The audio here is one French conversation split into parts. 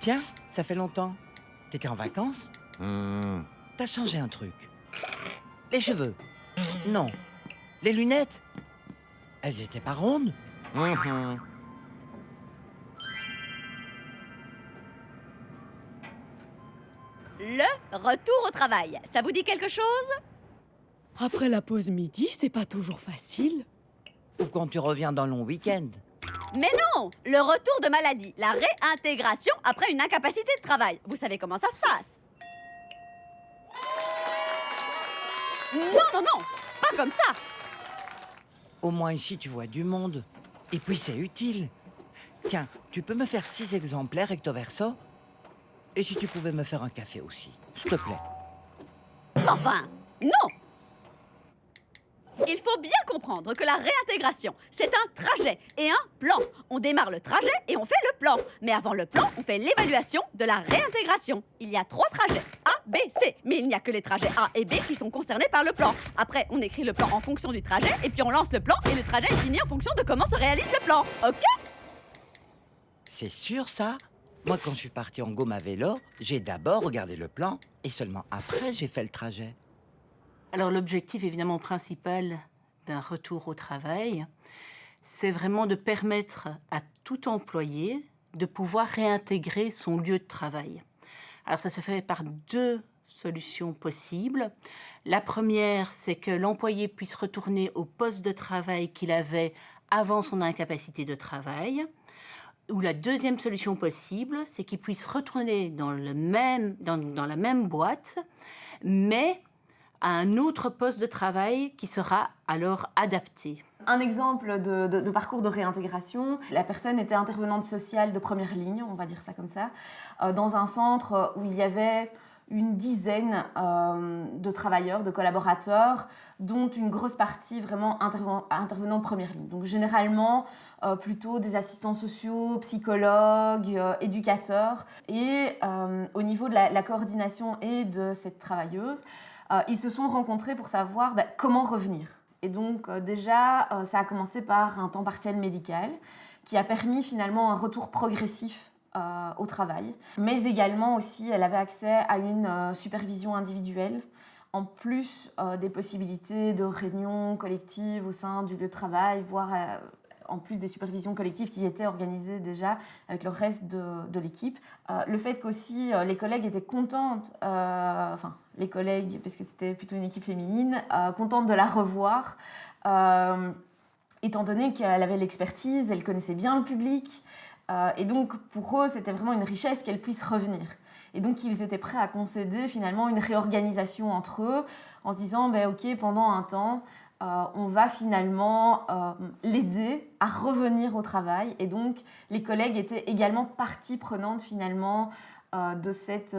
Tiens, ça fait longtemps. T'étais en vacances? T'as changé un truc. Les cheveux? Non. Les lunettes? Elles étaient pas rondes? Le retour au travail, ça vous dit quelque chose? Après la pause midi, c'est pas toujours facile. Ou quand tu reviens dans long week-end? Mais non! Le retour de maladie, la réintégration après une incapacité de travail. Vous savez comment ça se passe? Non, pas comme ça! Au moins ici, tu vois du monde. Et puis c'est utile. Tiens, tu peux me faire 6 exemplaires recto verso? Et si tu pouvais me faire un café aussi, s'il te plaît. Enfin, non! Il faut bien comprendre que la réintégration, c'est un trajet et un plan. On démarre le trajet et on fait le plan. Mais avant le plan, on fait l'évaluation de la réintégration. Il y a 3 trajets, A, B, C. Mais il n'y a que les trajets A et B qui sont concernés par le plan. Après, on écrit le plan en fonction du trajet et puis on lance le plan et le trajet est fini en fonction de comment se réalise le plan. Ok? C'est sûr ça? Moi, quand je suis parti en Gaume à vélo, j'ai d'abord regardé le plan et seulement après j'ai fait le trajet. Alors l'objectif évidemment principal d'un retour au travail, c'est vraiment de permettre à tout employé de pouvoir réintégrer son lieu de travail. Alors ça se fait par 2 solutions possibles. La première, c'est que l'employé puisse retourner au poste de travail qu'il avait avant son incapacité de travail. Ou la deuxième solution possible, c'est qu'il puisse retourner dans la même boîte, mais à un autre poste de travail qui sera alors adapté. Un exemple de parcours de réintégration, la personne était intervenante sociale de première ligne, on va dire ça comme ça, dans un centre où il y avait une dizaine de travailleurs, de collaborateurs, dont une grosse partie vraiment intervenant de première ligne. Donc généralement, plutôt des assistants sociaux, psychologues, éducateurs. Et au niveau de la coordination et de cette travailleuse, ils se sont rencontrés pour savoir comment revenir. Et donc déjà, ça a commencé par un temps partiel médical qui a permis finalement un retour progressif au travail. Mais également aussi, elle avait accès à une supervision individuelle, en plus des possibilités de réunions collectives au sein du lieu de travail, voire en plus des supervisions collectives qui étaient organisées déjà avec le reste de l'équipe. Le fait qu'aussi les collègues étaient contentes, les collègues, parce que c'était plutôt une équipe féminine, contentes de la revoir, étant donné qu'elle avait l'expertise, elle connaissait bien le public, et donc pour eux c'était vraiment une richesse qu'elle puisse revenir. Et donc ils étaient prêts à concéder finalement une réorganisation entre eux en se disant ok, pendant un temps on va finalement l'aider à revenir au travail. Et donc les collègues étaient également partie prenante finalement de cet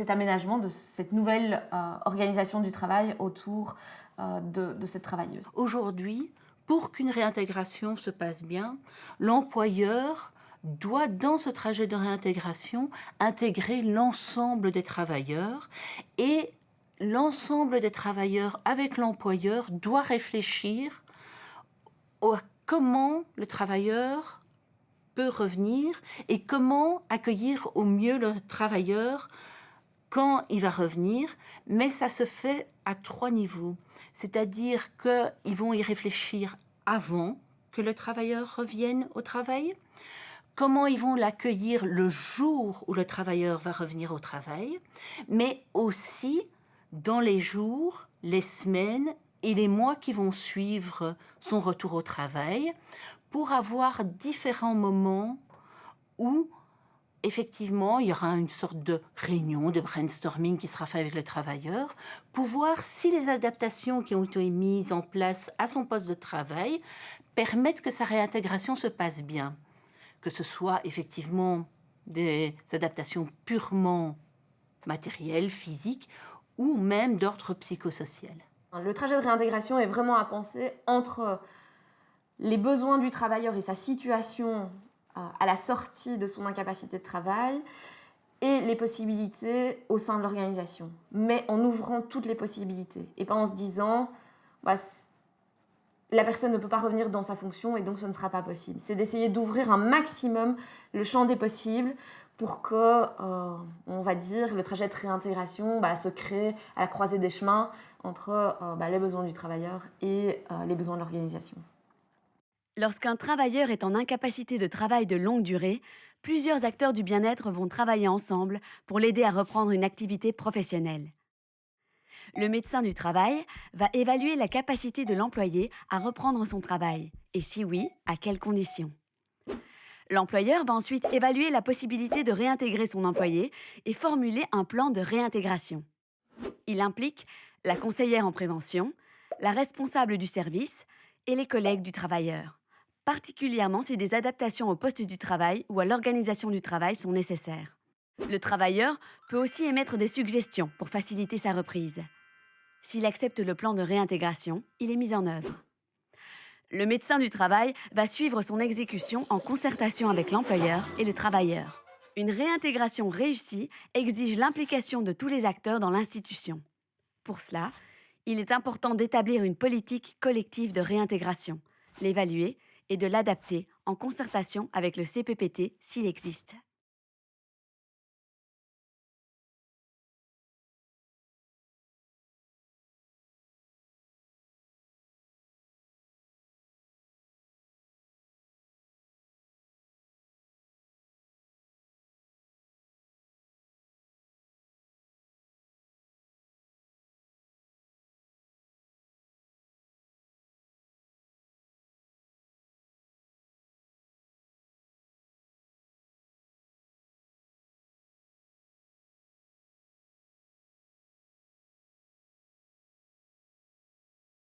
aménagement, de cette nouvelle organisation du travail autour de cette travailleuse. Aujourd'hui, pour qu'une réintégration se passe bien, l'employeur doit, dans ce trajet de réintégration, intégrer l'ensemble des travailleurs et l'ensemble des travailleurs avec l'employeur doit réfléchir à comment le travailleur peut revenir et comment accueillir au mieux le travailleur quand il va revenir, mais ça se fait à 3 niveaux. C'est-à-dire qu'ils vont y réfléchir avant que le travailleur revienne au travail, comment ils vont l'accueillir le jour où le travailleur va revenir au travail, mais aussi dans les jours, les semaines et les mois qui vont suivre son retour au travail, pour avoir différents moments où effectivement, il y aura une sorte de réunion, de brainstorming qui sera fait avec le travailleur pour voir si les adaptations qui ont été mises en place à son poste de travail permettent que sa réintégration se passe bien. Que ce soit effectivement des adaptations purement matérielles, physiques, ou même d'ordre psychosocial. Le trajet de réintégration est vraiment à penser entre les besoins du travailleur et sa situation à la sortie de son incapacité de travail et les possibilités au sein de l'organisation, mais en ouvrant toutes les possibilités et pas en se disant la personne ne peut pas revenir dans sa fonction et donc ce ne sera pas possible. C'est d'essayer d'ouvrir un maximum le champ des possibles pour que, on va dire, le trajet de réintégration se crée à la croisée des chemins entre les besoins du travailleur et les besoins de l'organisation. Lorsqu'un travailleur est en incapacité de travail de longue durée, plusieurs acteurs du bien-être vont travailler ensemble pour l'aider à reprendre une activité professionnelle. Le médecin du travail va évaluer la capacité de l'employé à reprendre son travail, et si oui, à quelles conditions. L'employeur va ensuite évaluer la possibilité de réintégrer son employé et formuler un plan de réintégration. Il implique la conseillère en prévention, la responsable du service et les collègues du travailleur, particulièrement si des adaptations au poste du travail ou à l'organisation du travail sont nécessaires. Le travailleur peut aussi émettre des suggestions pour faciliter sa reprise. S'il accepte le plan de réintégration, il est mis en œuvre. Le médecin du travail va suivre son exécution en concertation avec l'employeur et le travailleur. Une réintégration réussie exige l'implication de tous les acteurs dans l'institution. Pour cela, il est important d'établir une politique collective de réintégration, l'évaluer et de l'adapter en concertation avec le CPPT s'il existe.